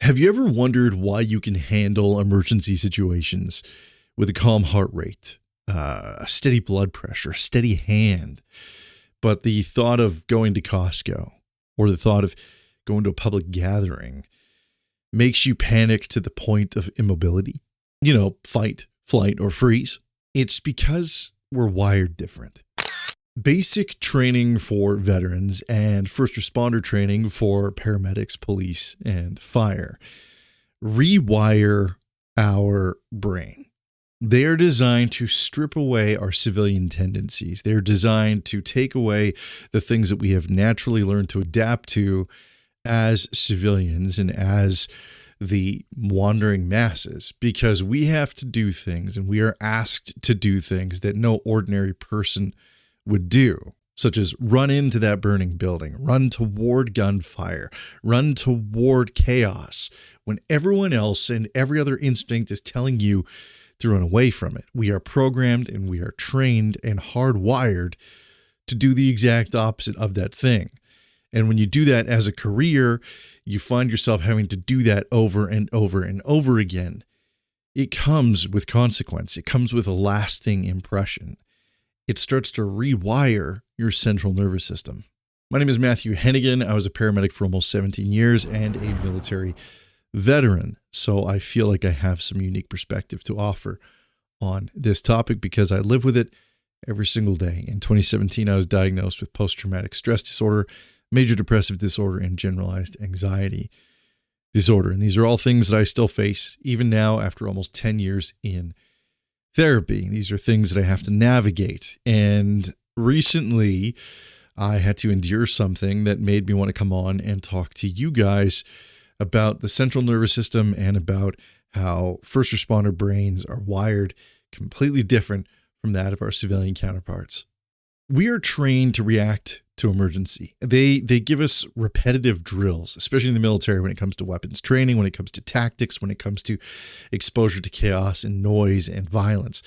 Have you ever wondered why you can handle emergency situations with a calm heart rate, a steady blood pressure, a steady hand, but the thought of going to Costco or the thought of going to a public gathering makes you panic to the point of immobility? Fight, flight, or freeze. It's because we're wired different. Basic training for veterans and first responder training for paramedics, police, and fire rewire our brain. They are designed to strip away our civilian tendencies. They're designed to take away the things that we have naturally learned to adapt to as civilians and as the wandering masses, because we have to do things and we are asked to do things that no ordinary person would do, such as run into that burning building, run toward gunfire, run toward chaos, when everyone else and every other instinct is telling you to run away from it. We are programmed and we are trained and hardwired to do the exact opposite of that thing. And when you do that as a career, you find yourself having to do that over and over and over again. It comes with consequence. It comes with a lasting impression. It starts to rewire your central nervous system. My name is Matthew Heneghan. I was a paramedic for almost 17 years and a military veteran. So I feel like I have some unique perspective to offer on this topic because I live with it every single day. In 2017, I was diagnosed with post-traumatic stress disorder, major depressive disorder, and generalized anxiety disorder. And these are all things that I still face even now after almost 10 years in therapy. These are things that I have to navigate. And recently, I had to endure something that made me want to come on and talk to you guys about the central nervous system and about how first responder brains are wired completely different from that of our civilian counterparts. We are trained to react to emergency. They give us repetitive drills, especially in the military when it comes to weapons training, when it comes to tactics, when it comes to exposure to chaos and noise and violence.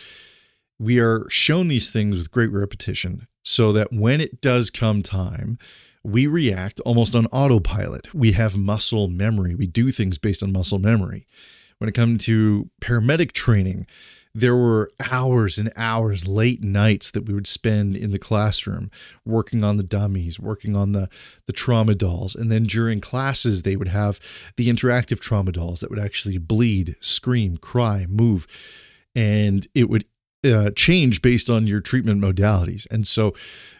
We are shown these things with great repetition so that when it does come time, we react almost on autopilot. We have muscle memory. We do things based on muscle memory. When it comes to paramedic training, there were hours and hours, late nights that we would spend in the classroom working on the dummies, working on the trauma dolls. And then during classes, they would have the interactive trauma dolls that would actually bleed, scream, cry, move. And it would change based on your treatment modalities. And so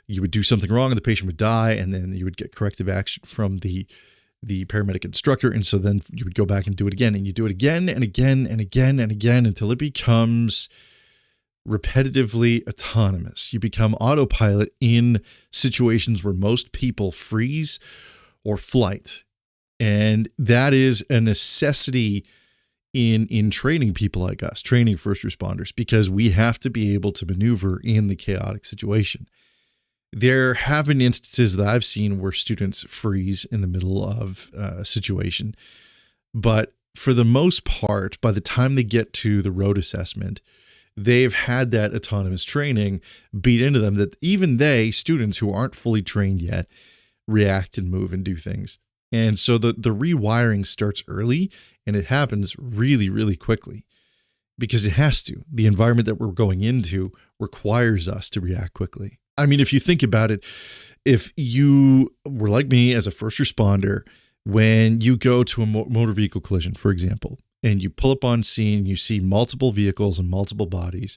you would do something wrong and the patient would die, and then you would get corrective action from the paramedic instructor. And so then you would go back and do it again, and you do it again and again and again and again until it becomes repetitively autonomous. You become autopilot in situations where most people freeze or flight. And that is a necessity in training people like us, training first responders, because we have to be able to maneuver in the chaotic situation. There have been instances that I've seen where students freeze in the middle of a situation, but for the most part, by the time they get to the road assessment, they've had that autonomous training beat into them that even students who aren't fully trained yet, react and move and do things. And so the rewiring starts early, and it happens really, really quickly because it has to. The environment that we're going into requires us to react quickly. I mean, if you think about it, if you were like me as a first responder, when you go to a motor vehicle collision, for example, and you pull up on scene, you see multiple vehicles and multiple bodies,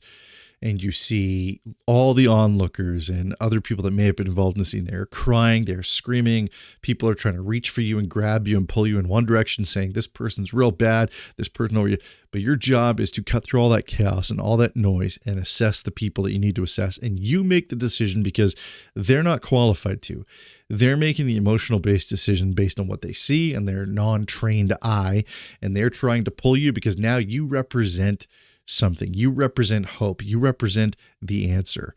and you see all the onlookers and other people that may have been involved in the scene. They're crying, they're screaming. People are trying to reach for you and grab you and pull you in one direction, saying, this person's real bad, this person over you. But your job is to cut through all that chaos and all that noise and assess the people that you need to assess. And you make the decision because they're not qualified to. They're making the emotional-based decision based on what they see and their non-trained eye. And they're trying to pull you because now you represent something. You represent hope. You represent the answer.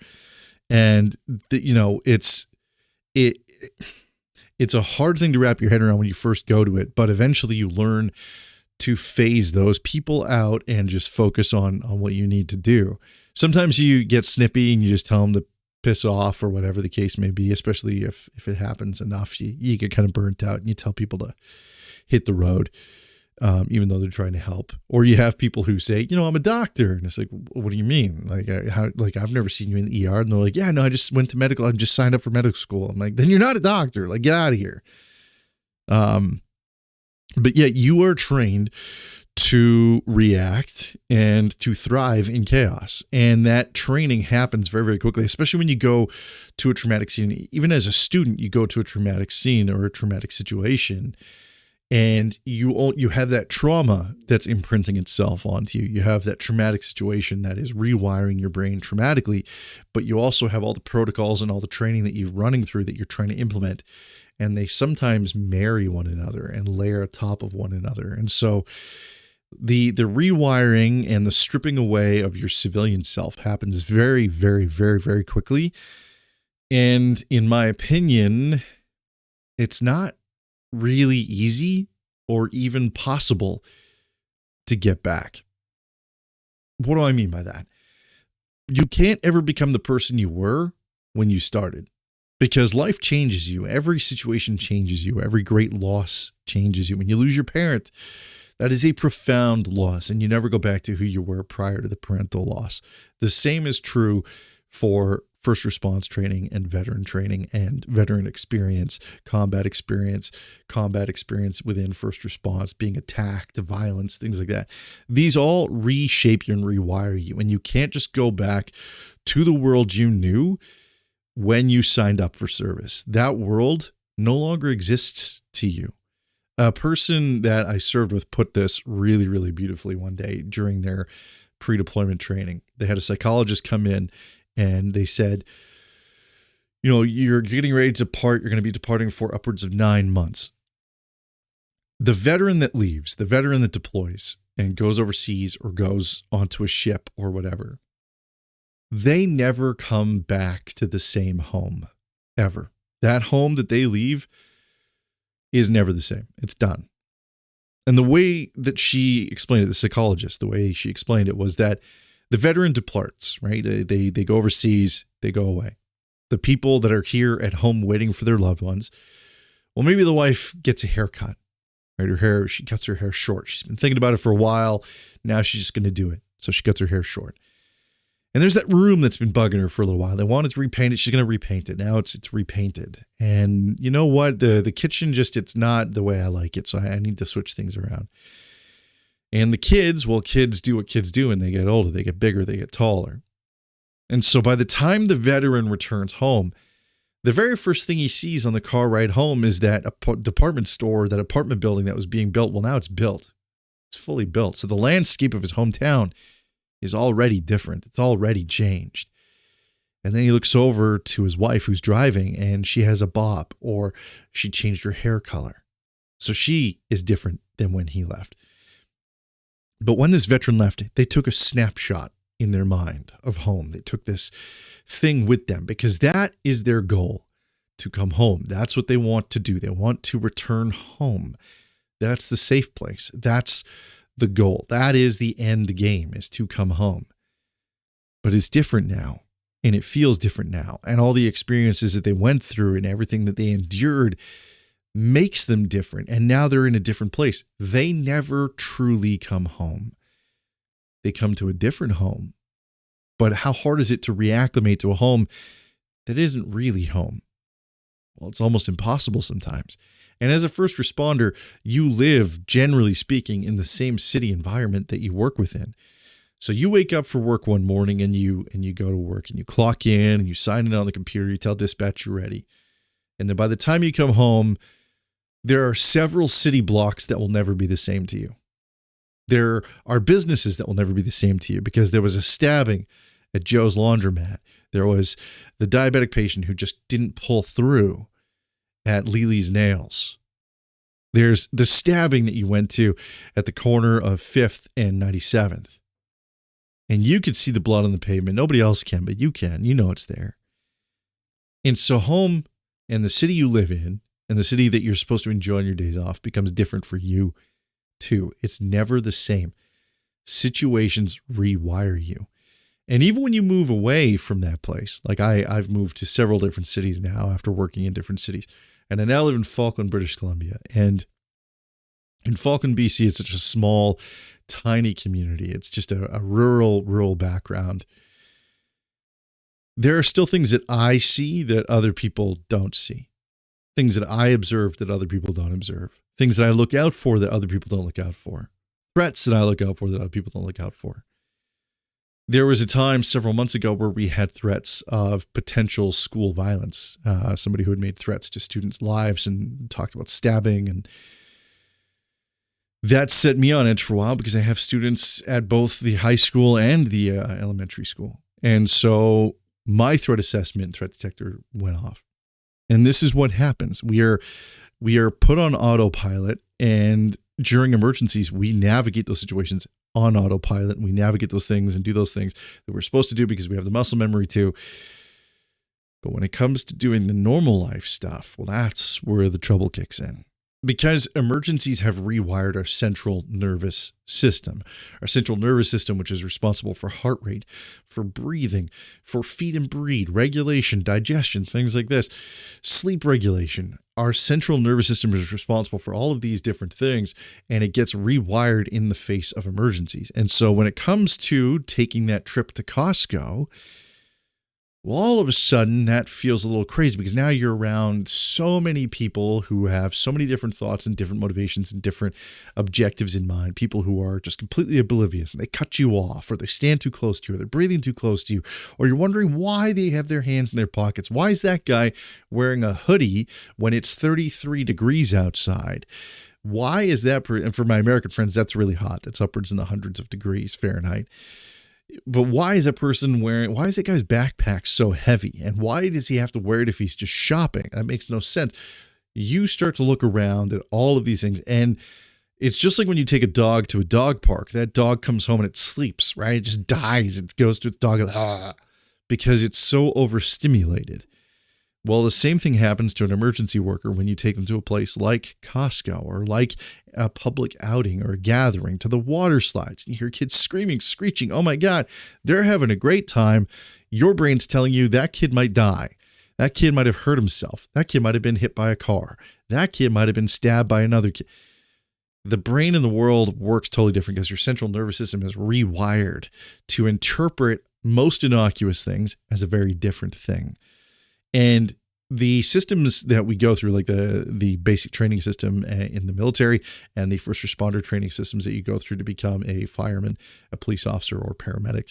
And it's a hard thing to wrap your head around when you first go to it, but eventually you learn to phase those people out and just focus on what you need to do. Sometimes you get snippy and you just tell them to piss off or whatever the case may be, especially if it happens enough, you get kind of burnt out and you tell people to hit the road. even though they're trying to help. Or you have people who say, I'm a doctor. And it's like, what do you mean? I've never seen you in the ER. And they're like, yeah, no, I just went to medical. I just signed up for medical school. I'm like, then you're not a doctor. Like, get out of here. But yeah, you are trained to react and to thrive in chaos. And that training happens very, very quickly, especially when you go to a traumatic scene. Even as a student, you go to a traumatic scene or a traumatic situation, and you have that trauma that's imprinting itself onto you. You have that traumatic situation that is rewiring your brain traumatically, but you also have all the protocols and all the training that you're running through that you're trying to implement. And they sometimes marry one another and layer atop of one another. And so the rewiring and the stripping away of your civilian self happens very, very, very, very quickly. And in my opinion, it's not really easy or even possible to get back. What do I mean by that? You can't ever become the person you were when you started, because life changes you. Every situation changes you. Every great loss changes you. When you lose your parent, that is a profound loss, and you never go back to who you were prior to the parental loss. The same is true for first response training and veteran experience, combat experience within first response, being attacked, violence, things like that. These all reshape you and rewire you, and you can't just go back to the world you knew when you signed up for service. That world no longer exists to you. A person that I served with put this really, really beautifully one day during their pre-deployment training. They had a psychologist come in and they said, you're getting ready to depart. You're going to be departing for upwards of 9 months. The veteran that leaves, the veteran that deploys and goes overseas or goes onto a ship or whatever, they never come back to the same home ever. That home that they leave is never the same. It's done. And the way that she explained it, the psychologist, the way she explained it was that the veteran departs, right? They go overseas, they go away. The people that are here at home waiting for their loved ones, well, maybe the wife gets a haircut, right? She cuts her hair short. She's been thinking about it for a while. Now she's just going to do it. So she cuts her hair short. And there's that room that's been bugging her for a little while. They wanted to repaint it. She's going to repaint it. Now it's repainted. And you know what? The kitchen it's not the way I like it. So I need to switch things around. And the kids do what kids do when they get older. They get bigger, they get taller. And so by the time the veteran returns home, the very first thing he sees on the car ride home is that department store, that apartment building that was being built. Well, now it's built. It's fully built. So the landscape of his hometown is already different. It's already changed. And then he looks over to his wife who's driving and she has a bob, or she changed her hair color. So she is different than when he left. But when this veteran left, they took a snapshot in their mind of home. They took this thing with them because that is their goal, to come home. That's what they want to do. They want to return home. That's the safe place. That's the goal. That is the end game, is to come home. But it's different now, and it feels different now. And all the experiences that they went through and everything that they endured makes them different. And now they're in a different place. They never truly come home. They come to a different home. But how hard is it to reacclimate to a home that isn't really home? Well, it's almost impossible sometimes. And as a first responder, you live, generally speaking, in the same city environment that you work within. So you wake up for work one morning and you go to work and you clock in and you sign in on the computer. You tell dispatch you're ready. And then by the time you come home, there are several city blocks that will never be the same to you. There are businesses that will never be the same to you because there was a stabbing at Joe's laundromat. There was the diabetic patient who just didn't pull through at Lily's Nails. There's the stabbing that you went to at the corner of 5th and 97th. And you could see the blood on the pavement. Nobody else can, but you can. You know it's there. And so home and the city you live in and the city that you're supposed to enjoy on your days off becomes different for you too. It's never the same. Situations rewire you. And even when you move away from that place, like I've moved to several different cities now after working in different cities. And I now live in Falkland, British Columbia. And And Falcon, BC is such a small, tiny community. It's just a rural background. There are still things that I see that other people don't see. Things that I observe that other people don't observe. Things that I look out for that other people don't look out for. Threats that I look out for that other people don't look out for. There was a time several months ago where we had threats of potential school violence. Somebody who had made threats to students' lives and talked about stabbing. And that set me on edge for a while because I have students at both the high school and the elementary school. And so my threat assessment threat detector went off. And this is what happens. We are put on autopilot, and during emergencies, we navigate those situations on autopilot, and we navigate those things and do those things that we're supposed to do because we have the muscle memory to. But when it comes to doing the normal life stuff, well, that's where the trouble kicks in. Because emergencies have rewired our central nervous system. Our central nervous system, which is responsible for heart rate, for breathing, for feed and breed, regulation, digestion, things like this, sleep regulation. Our central nervous system is responsible for all of these different things, and it gets rewired in the face of emergencies. And so when it comes to taking that trip to Costco, well, all of a sudden, that feels a little crazy because now you're around so many people who have so many different thoughts and different motivations and different objectives in mind. People who are just completely oblivious and they cut you off, or they stand too close to you, or they're breathing too close to you, or you're wondering why they have their hands in their pockets. Why is that guy wearing a hoodie when it's 33 degrees outside? Why is that? And for my American friends, that's really hot. That's upwards in the hundreds of degrees Fahrenheit. But why is that guy's backpack so heavy? And why does he have to wear it if he's just shopping? That makes no sense. You start to look around at all of these things, and it's just like when you take a dog to a dog park. That dog comes home and it sleeps, right? It just dies. It goes to its dog because it's so overstimulated. Well, the same thing happens to an emergency worker when you take them to a place like Costco or like a public outing or a gathering, to the water slides. You hear kids screaming, screeching. Oh my God, they're having a great time. Your brain's telling you that kid might die. That kid might have hurt himself. That kid might have been hit by a car. That kid might have been stabbed by another kid. The brain in the world works totally different because your central nervous system is rewired to interpret most innocuous things as a very different thing. And the systems that we go through, like the basic training system in the military and the first responder training systems that you go through to become a fireman, a police officer, or paramedic,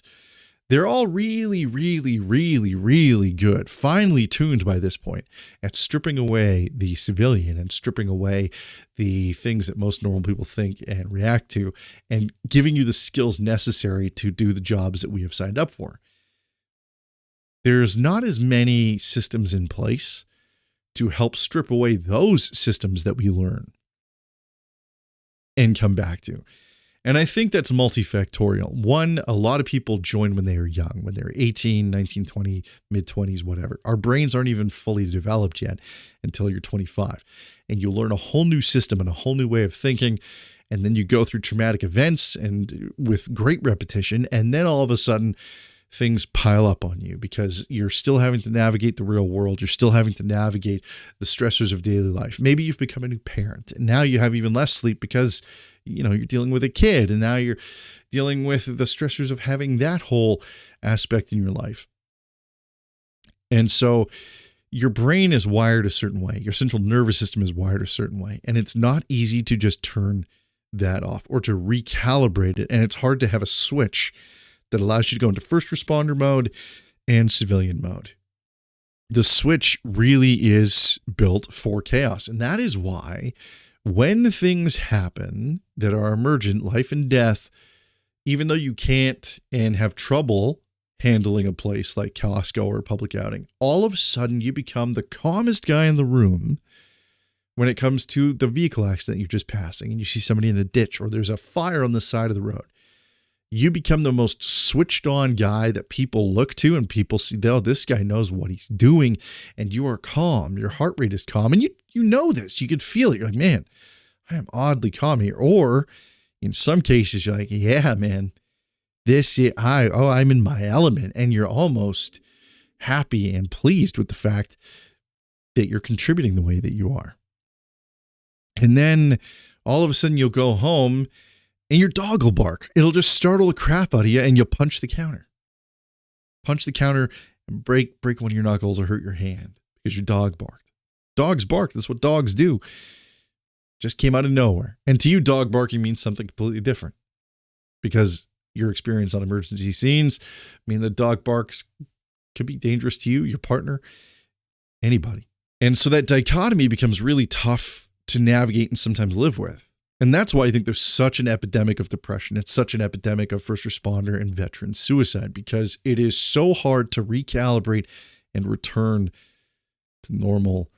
they're all really, really, really, really good, finely tuned by this point at stripping away the civilian and stripping away the things that most normal people think and react to, and giving you the skills necessary to do the jobs that we have signed up for. There's not as many systems in place to help strip away those systems that we learn and come back to. And I think that's multifactorial. One, a lot of people join when they are young, when they're 18, 19, 20, mid-20s, whatever. Our brains aren't even fully developed yet until you're 25. And you learn a whole new system and a whole new way of thinking. And then you go through traumatic events and with great repetition. And then all of a sudden, things pile up on you because you're still having to navigate the real world. You're still having to navigate the stressors of daily life. Maybe you've become a new parent and now you have even less sleep because, you're dealing with a kid, and now you're dealing with the stressors of having that whole aspect in your life. And so your brain is wired a certain way. Your central nervous system is wired a certain way, and it's not easy to just turn that off or to recalibrate it. And it's hard to have a switch that allows you to go into first responder mode and civilian mode. The switch really is built for chaos. And that is why when things happen that are emergent, life and death, even though you can't and have trouble handling a place like Costco or a public outing, all of a sudden you become the calmest guy in the room when it comes to the vehicle accident you're just passing and you see somebody in the ditch or there's a fire on the side of the road. You become the most switched on guy that people look to and people see, oh, this guy knows what he's doing, and you are calm. Your heart rate is calm, and you know this. You could feel it. You're like, man, I am oddly calm here. Or in some cases, you're like, yeah, man, I'm in my element, and you're almost happy and pleased with the fact that you're contributing the way that you are. And then All of a sudden you'll go home and your dog will bark. It'll just startle the crap out of you and you'll punch the counter. Punch the counter and break one of your knuckles or hurt your hand because your dog barked. Dogs bark. That's what dogs do. Just came out of nowhere. And to you, dog barking means something completely different because your experience on emergency scenes mean the dog barks could be dangerous to you, your partner, anybody. And so that dichotomy becomes really tough to navigate and sometimes live with. And that's why I think there's such an epidemic of depression. It's such an epidemic of first responder and veteran suicide because it is so hard to recalibrate and return to normal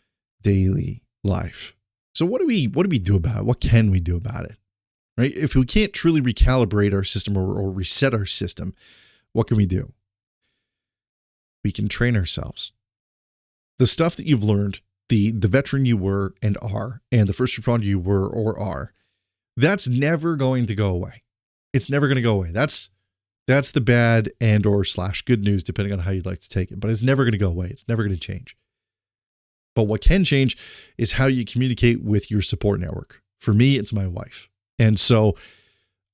daily life. So what do we do about it? What can we do about it? Right? If we can't truly recalibrate our system or reset our system, what can we do? We can train ourselves. The stuff that you've learned, the veteran you were and are, and the first responder you were or are, that's never going to go away. It's never going to go away. That's the bad and or / good news, depending on how you'd like to take it. But it's never going to go away. It's never going to change. But what can change is how you communicate with your support network. For me, it's my wife. And so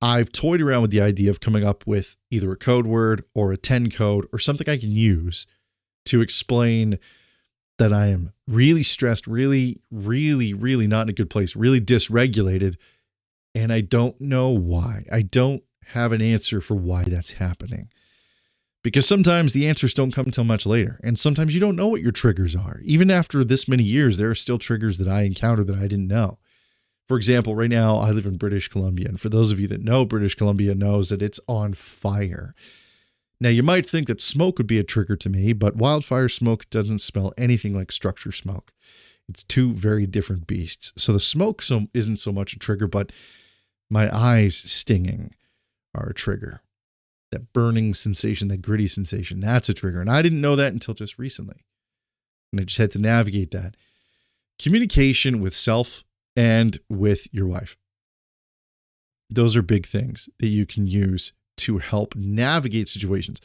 I've toyed around with the idea of coming up with either a code word or a 10 code or something I can use to explain that I am really stressed, really, really, really not in a good place, really dysregulated. And I don't know why. I don't have an answer for why that's happening. Because sometimes the answers don't come until much later. And sometimes you don't know what your triggers are. Even after this many years, there are still triggers that I encounter that I didn't know. For example, right now I live in British Columbia. And for those of you that know British Columbia knows that it's on fire. Now, you might think that smoke would be a trigger to me, but wildfire smoke doesn't smell anything like structure smoke. It's two very different beasts. So the smoke isn't so much a trigger, but my eyes stinging are a trigger. That burning sensation, that gritty sensation, that's a trigger. And I didn't know that until just recently. And I just had to navigate that. Communication with self and with your wife. Those are big things that you can use to help navigate situations.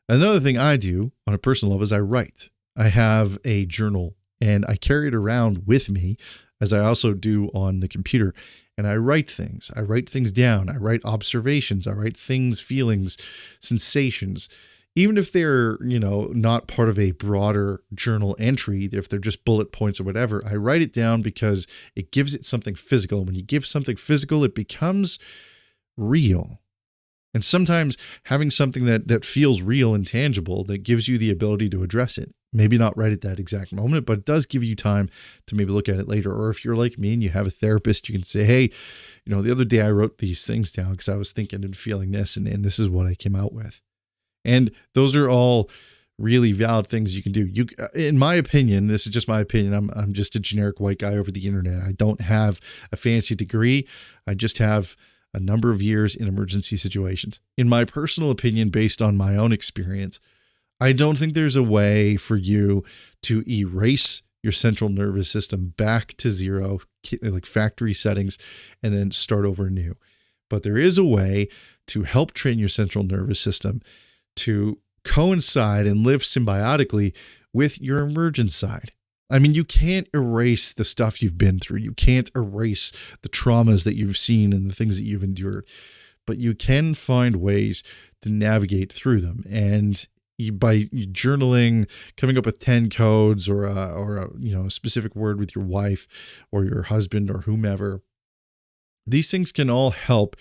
Another thing I do on a personal level is I write. I have a journal and I carry it around with me as I also do on the computer. And I write things. I write things down. I write observations. I write things, feelings, sensations. Even if they're, not part of a broader journal entry, if they're just bullet points or whatever, I write it down because it gives it something physical. And when you give something physical, it becomes real. And sometimes having something that feels real and tangible, that gives you the ability to address it. Maybe not right at that exact moment, but it does give you time to maybe look at it later. Or if you're like me and you have a therapist, you can say, hey, the other day I wrote these things down because I was thinking and feeling this, and this is what I came out with. And those are all really valid things you can do. In my opinion, this is just my opinion. I'm just a generic white guy over the internet. I don't have a fancy degree. I just have a number of years in emergency situations. In my personal opinion, based on my own experience, I don't think there's a way for you to erase your central nervous system back to zero, like factory settings, and then start over anew. But there is a way to help train your central nervous system to coincide and live symbiotically with your emergent side. I mean, you can't erase the stuff you've been through. You can't erase the traumas that you've seen and the things that you've endured, but you can find ways to navigate through them. And by journaling, coming up with 10 codes or a specific word with your wife or your husband or whomever, these things can all help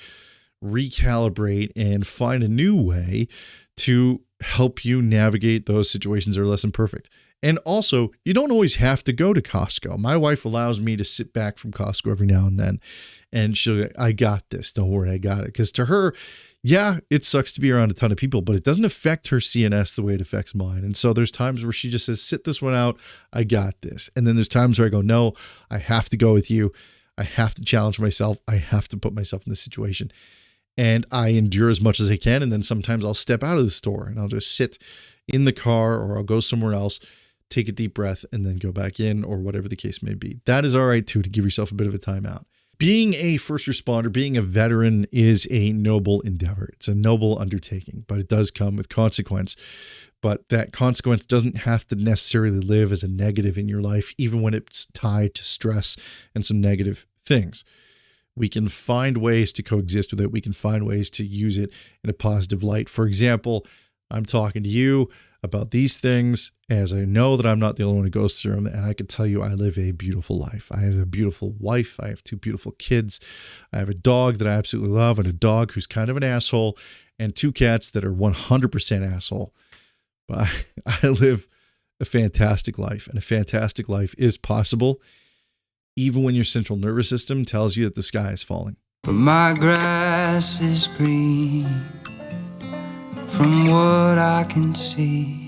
recalibrate and find a new way to help you navigate those situations that are less than perfect. And also, you don't always have to go to Costco. My wife allows me to sit back from Costco every now and then, and she'll, I got this. Don't worry, I got it. Because to her, yeah, it sucks to be around a ton of people, but it doesn't affect her CNS the way it affects mine. And so there's times where she just says, sit this one out. I got this. And then there's times where I go, no, I have to go with you. I have to challenge myself. I have to put myself in this situation. And I endure as much as I can. And then sometimes I'll step out of the store and I'll just sit in the car or I'll go somewhere else, take a deep breath, and then go back in, or whatever the case may be. That is all right too, to give yourself a bit of a timeout. Being a first responder, being a veteran is a noble endeavor. It's a noble undertaking, but it does come with consequence. But that consequence doesn't have to necessarily live as a negative in your life, even when it's tied to stress and some negative things. We can find ways to coexist with it. We can find ways to use it in a positive light. For example, I'm talking to you about these things as I know that I'm not the only one who goes through them. And I can tell you I live a beautiful life. I have a beautiful wife. I have 2 beautiful kids. I have a dog that I absolutely love and a dog who's kind of an asshole and 2 cats that are 100% asshole. But I live a fantastic life, and a fantastic life is possible even when your central nervous system tells you that the sky is falling. But my grass is green from what I can see.